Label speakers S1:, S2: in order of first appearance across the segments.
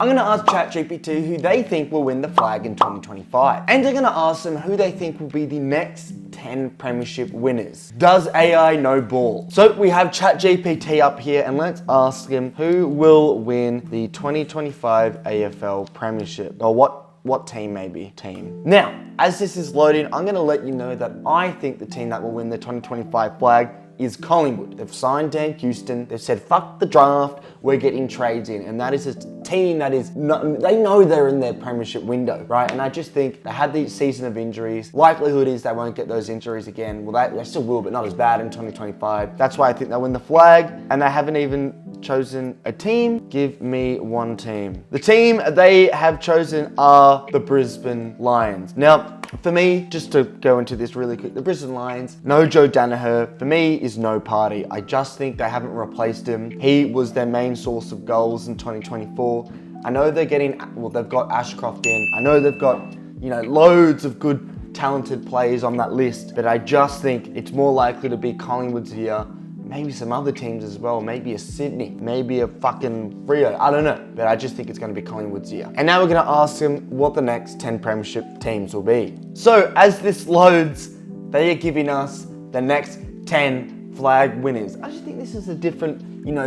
S1: I'm going to ask ChatGPT who they think will win the flag in 2025. And I'm going to ask them who they think will be the next 10 premiership winners. Does AI know ball? So we have ChatGPT up here, and let's ask him who will win the 2025 AFL premiership, or what team maybe? Team. Now, as this is loading, I'm going to let you know that I think the team that will win the 2025 flag is Collingwood. They've signed Dan Houston. They've said, fuck the draft, we're getting trades in. And that is a team that is, they know they're in their premiership window, right? And I just think they had the season of injuries. Likelihood is they won't get those injuries again. Well, they still will, but not as bad in 2025. That's why I think they'll win the flag. And they haven't even chosen a team. Give me one team. The team they have chosen are the Brisbane Lions. Now, for me, just to go into this really quick, the Brisbane Lions, no Joe Danaher, for me, is no party. I just think they haven't replaced him. He was their main source of goals in 2024. I know they're getting, well, they've got Ashcroft in. I know they've got, loads of good, talented players on that list, but I just think it's more likely to be Collingwood's year. Maybe some other teams as well, maybe a Sydney, maybe a fucking Freo, I don't know. But I just think it's gonna be Collingwood's year. And now we're gonna ask him what the next 10 premiership teams will be. So as this loads, they are giving us the next 10 flag winners. I just think this is a different,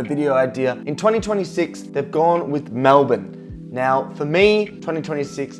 S1: video idea. In 2026, they've gone with Melbourne. Now, for me, 2026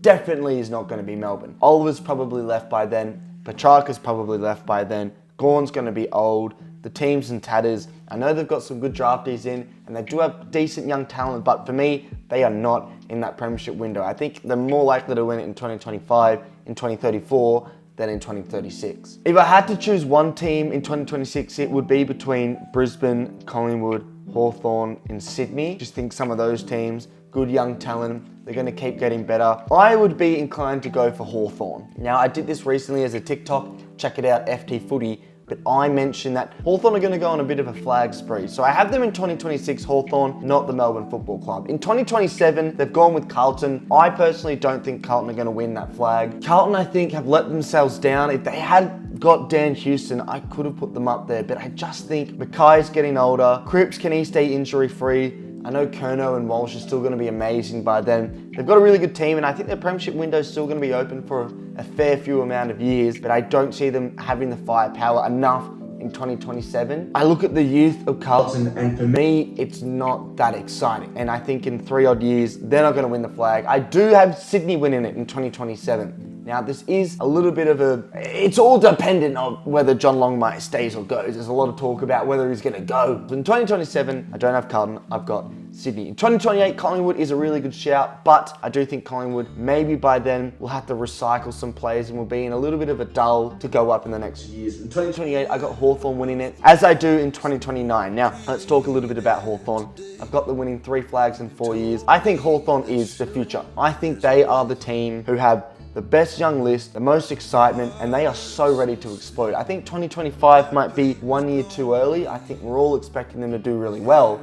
S1: definitely is not gonna be Melbourne. Oliver's probably left by then. Petrarca's probably left by then. Gorn's gonna be old. The team's in tatters. I know they've got some good draftees in, and they do have decent young talent, but for me, they are not in that premiership window. I think they're more likely to win it in 2025, in 2034, than in 2036. If I had to choose one team in 2026, it would be between Brisbane, Collingwood, Hawthorn, and Sydney. Just think some of those teams, good young talent, they're gonna keep getting better. I would be inclined to go for Hawthorn. Now, I did this recently as a TikTok, check it out, FTFooty, but I mentioned that Hawthorn are going to go on a bit of a flag spree. So I have them in 2026, Hawthorn, not the Melbourne Football Club. In 2027, they've gone with Carlton. I personally don't think Carlton are going to win that flag. Carlton, I think, have let themselves down. If they had got Dan Houston, I could have put them up there, but I just think Mackay's getting older. Cripps, can he stay injury-free? I know Kerno and Walsh are still going to be amazing by then. They've got a really good team, and I think their premiership window is still going to be open for a fair few amount of years, but I don't see them having the firepower enough in 2027. I look at the youth of Carlton, and for me, it's not that exciting. And I think in 3 odd years, they're not going to win the flag. I do have Sydney winning it in 2027. Now, this is a little bit of it's all dependent on whether John Longmire stays or goes. There's a lot of talk about whether he's going to go. But in 2027, I don't have Carlton, I've got Sydney. In 2028, Collingwood is a really good shout, but I do think Collingwood, maybe by then, will have to recycle some players and will be in a little bit of a dull to go up in the next years. In 2028, I got Hawthorn winning it, as I do in 2029. Now, let's talk a little bit about Hawthorn. I've got them winning 3 flags in 4 years. I think Hawthorn is the future. I think they are the team who have the best young list, the most excitement, and they are so ready to explode. I think 2025 might be 1 year too early. I think we're all expecting them to do really well,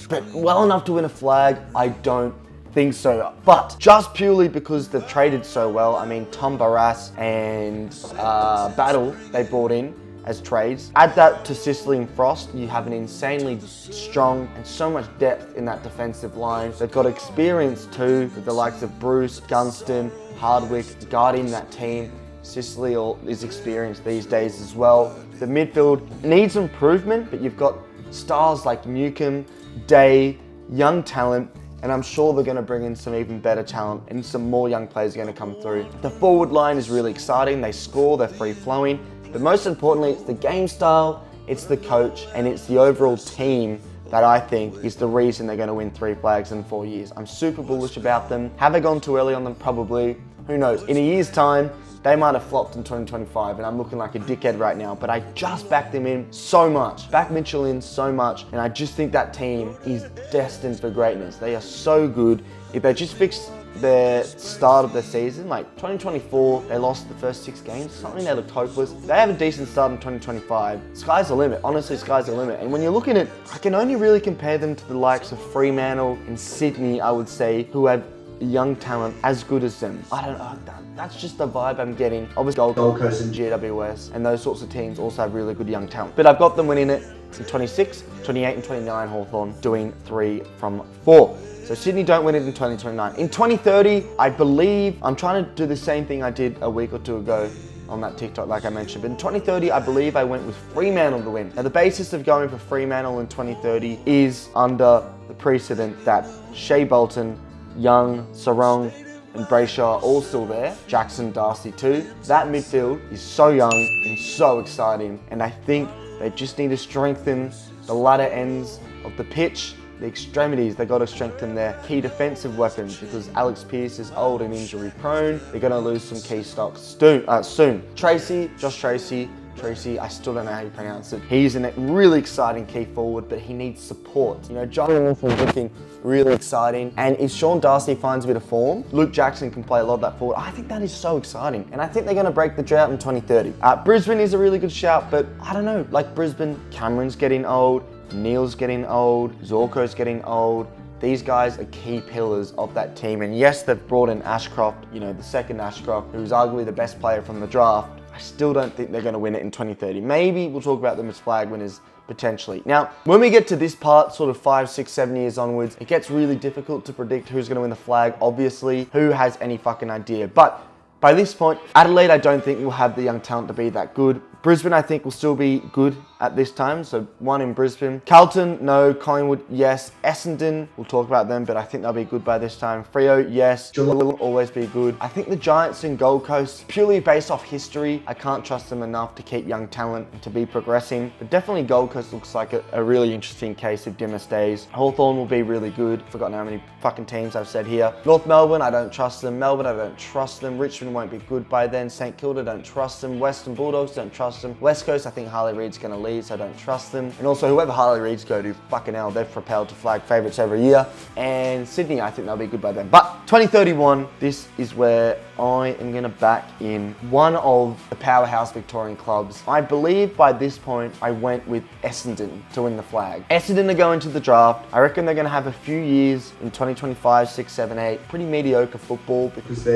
S1: but well enough to win a flag, I don't think so. But just purely because they've traded so well, I mean, Tom Barras and Battle, they brought in as trades. Add that to Sicily and Frost, you have an insanely strong and so much depth in that defensive line. They've got experience too, with the likes of Bruce, Gunston, Hardwick guarding that team. Sicily is experienced these days as well. The midfield needs improvement, but you've got stars like Newcomb, Day, young talent, and I'm sure they're going to bring in some even better talent and some more young players are going to come through. The forward line is really exciting. They score, they're free-flowing, but most importantly, it's the game style, it's the coach, and it's the overall team that I think is the reason they're going to win 3 flags in 4 years. I'm super bullish about them. Have I gone too early on them? Probably. Who knows? In a year's time, they might have flopped in 2025 and I'm looking like a dickhead right now, but I just backed them in so much. Back Mitchell in so much, and I just think that team is destined for greatness. They are so good. If they just fix their start of the season, like 2024, they lost the first 6 games, something that looked hopeless. They have a decent start in 2025. Sky's the limit. Honestly, sky's the limit. And when you're looking at, I can only really compare them to the likes of Fremantle and Sydney, I would say, who have young talent as good as them. I don't know, that's just the vibe I'm getting. Obviously Gold Coast and GWS and those sorts of teams also have really good young talent. But I've got them winning it. in 26, 28 and 29 Hawthorn doing 3 from 4. So Sydney don't win it in 2029. In 2030, I believe, I'm trying to do the same thing I did a week or two ago on that TikTok like I mentioned, but in 2030, I believe I went with Fremantle to win. Now the basis of going for Fremantle in 2030 is under the precedent that Shea Bolton, Young, Sarong, and Brayshaw are all still there. Jackson, Darcy too. That midfield is so young and so exciting, and I think they just need to strengthen the latter ends of the pitch. The extremities, they got to strengthen their key defensive weapons because Alex Pearce is old and injury prone. They're going to lose some key stocks soon. Josh Tracy, I still don't know how you pronounce it. He's a really exciting key forward, but he needs support. You know, John Wilson's looking really exciting. And if Sean Darcy finds a bit of form, Luke Jackson can play a lot of that forward. I think that is so exciting. And I think they're going to break the drought in 2030. Brisbane is a really good shout, but I don't know, like Brisbane, Cameron's getting old. Neil's getting old, Zorko's getting old. These guys are key pillars of that team. And yes, they've brought in Ashcroft, you know, the second Ashcroft, who's arguably the best player from the draft. I still don't think they're going to win it in 2030. Maybe we'll talk about them as flag winners potentially. Now, when we get to this part, sort of 5, 6, 7 years onwards, it gets really difficult to predict who's going to win the flag. Obviously, who has any fucking idea? But by this point, Adelaide, I don't think will have the young talent to be that good. Brisbane, I think, will still be good at this time, so 1 in Brisbane. Carlton, no. Collingwood, yes. Essendon, we'll talk about them, but I think they'll be good by this time. Freo, yes. Geelong will always be good. I think the Giants and Gold Coast, purely based off history, I can't trust them enough to keep young talent and to be progressing, but definitely Gold Coast looks like a really interesting case if Dimmer stays. Hawthorn will be really good. Forgotten how many fucking teams I've said here. North Melbourne, I don't trust them. Melbourne, I don't trust them. Richmond won't be good by then. St Kilda, don't trust them. Western Bulldogs, don't trust them. West Coast, I think Harley Reid's going to leave, so I don't trust them. And also, whoever Harley Reid's go to, fucking hell, they've propelled to flag favourites every year. And Sydney, I think they'll be good by then. But 2031, this is where I am going to back in one of the powerhouse Victorian clubs. I believe by this point, I went with Essendon to win the flag. Essendon are going to the draft. I reckon they're going to have a few years in 2025, 6, 7, 8. Pretty mediocre football because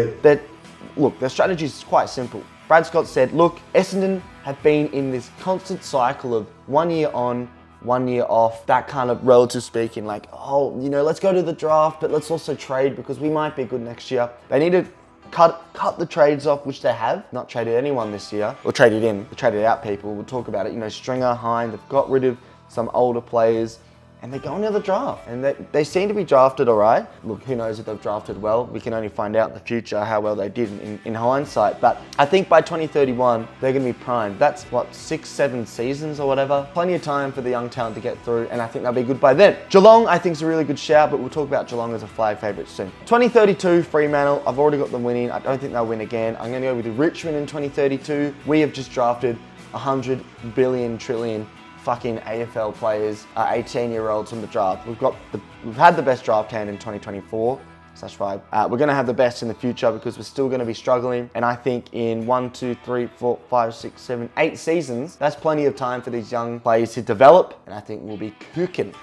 S1: look, their strategy is quite simple. Brad Scott said, look, Essendon have been in this constant cycle of 1 year on, 1 year off, that kind of relative speaking, like, oh, you know, let's go to the draft, but let's also trade because we might be good next year. They need to cut the trades off, which they have. Not traded anyone this year, or traded out people. We'll talk about it. You know, Stringer, Hine, they've got rid of some older players. And they're going to the draft. And they seem to be drafted all right. Look, who knows if they've drafted well. We can only find out in the future how well they did in hindsight. But I think by 2031, they're going to be primed. That's, what, 6, 7 seasons or whatever. Plenty of time for the young talent to get through. And I think they'll be good by then. Geelong, I think, is a really good shout. But we'll talk about Geelong as a flag favourite soon. 2032, Fremantle. I've already got them winning. I don't think they'll win again. I'm going to go with Richmond in 2032. We have just drafted 100 billion trillion fucking AFL players, 18-year-olds from the draft. We've had the best draft hand in 2024/5. We're going to have the best in the future because we're still going to be struggling. And I think in 1, 2, 3, 4, 5, 6, 7, 8 seasons, that's plenty of time for these young players to develop. And I think we'll be cooking.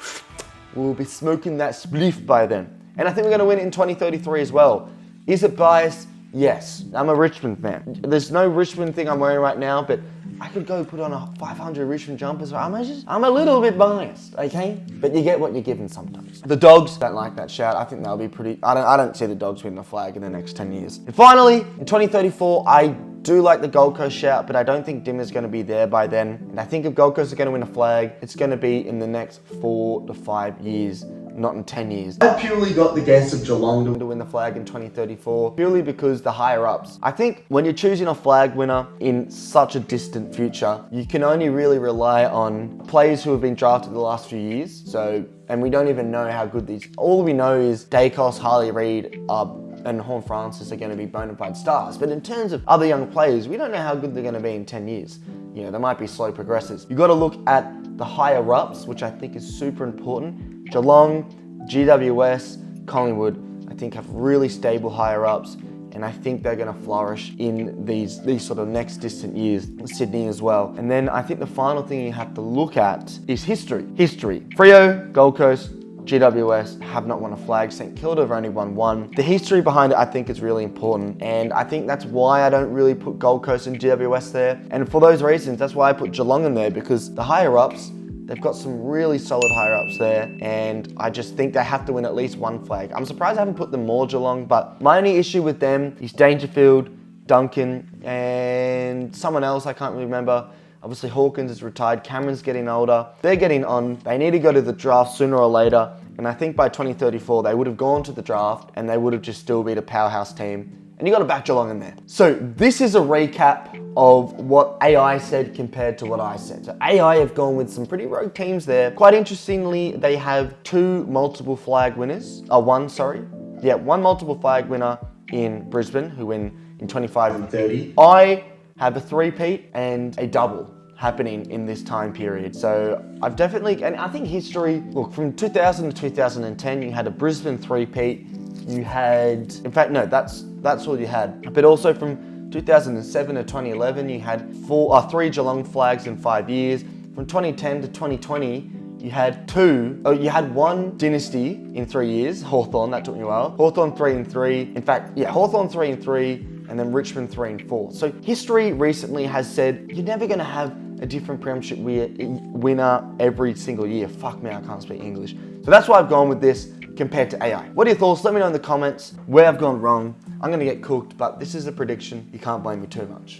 S1: We'll be smoking that spliff by then. And I think we're going to win it in 2033 as well. Is it biased? Yes. I'm a Richmond fan. There's no Richmond thing I'm wearing right now, but I could go put on a 500 Richmond jumpers. I'm a little bit biased, okay? But you get what you're given sometimes. The Dogs don't like that shout. I think they'll be pretty. I don't see the Dogs winning the flag in the next 10 years. And finally, in 2034, I do like the Gold Coast shout, but I don't think Dimmer's going to be there by then. And I think if Gold Coast are going to win a flag, it's going to be in the next 4 to 5 years. Not in 10 years. I purely got the guess of Geelong to win the flag in 2034, purely because the higher ups. I think when you're choosing a flag winner in such a distant future, you can only really rely on players who have been drafted the last few years. And we don't even know how good these, all we know is Dacos, Harley Reid, and Horn Francis are going to be bona fide stars. But in terms of other young players, we don't know how good they're going to be in 10 years. You know, they might be slow progressors. You've got to look at the higher ups, which I think is super important. Geelong, GWS, Collingwood, I think have really stable higher ups, and I think they're going to flourish in these sort of next distant years. Sydney as well. And then I think the final thing you have to look at is history. Freo, Gold Coast, GWS have not won a flag. St Kilda have only won one. The history behind it, I think, is really important. And I think that's why I don't really put Gold Coast and GWS there. And for those reasons, that's why I put Geelong in there, because the higher ups, They've got some really solid higher ups there, and I just think they have to win at least one flag. I'm surprised I haven't put them more Geelong, but my only issue with them is Dangerfield, Duncan, and someone else I can't really remember. Obviously Hawkins is retired, Cameron's getting older. They're getting on. They need to go to the draft sooner or later, and I think by 2034 they would have gone to the draft and they would have just still been a powerhouse team. And you got to back Geelong in there. So this is a recap of what AI said compared to what I said. So AI have gone with some pretty rogue teams there. Quite interestingly, they have one multiple flag winner in Brisbane who win in 25 and 30. I have a three-peat and a double happening in this time period. So I've definitely, and I think history, look, from 2000 to 2010, you had a Brisbane three-peat. You had, in fact, no, that's all you had. But also from 2007 to 2011, you had three Geelong flags in 5 years. From 2010 to 2020, you had one dynasty in 3 years, Hawthorn, that took me a while. Hawthorn 3 and 3. In fact, yeah, Hawthorn 3 and 3, and then Richmond 3 and 4. So history recently has said you're never going to have a different premiership winner every single year. Fuck me, I can't speak English. So that's why I've gone with this compared to AI. What are your thoughts? Let me know in the comments where I've gone wrong. I'm going to get cooked, but this is a prediction. You can't blame me too much.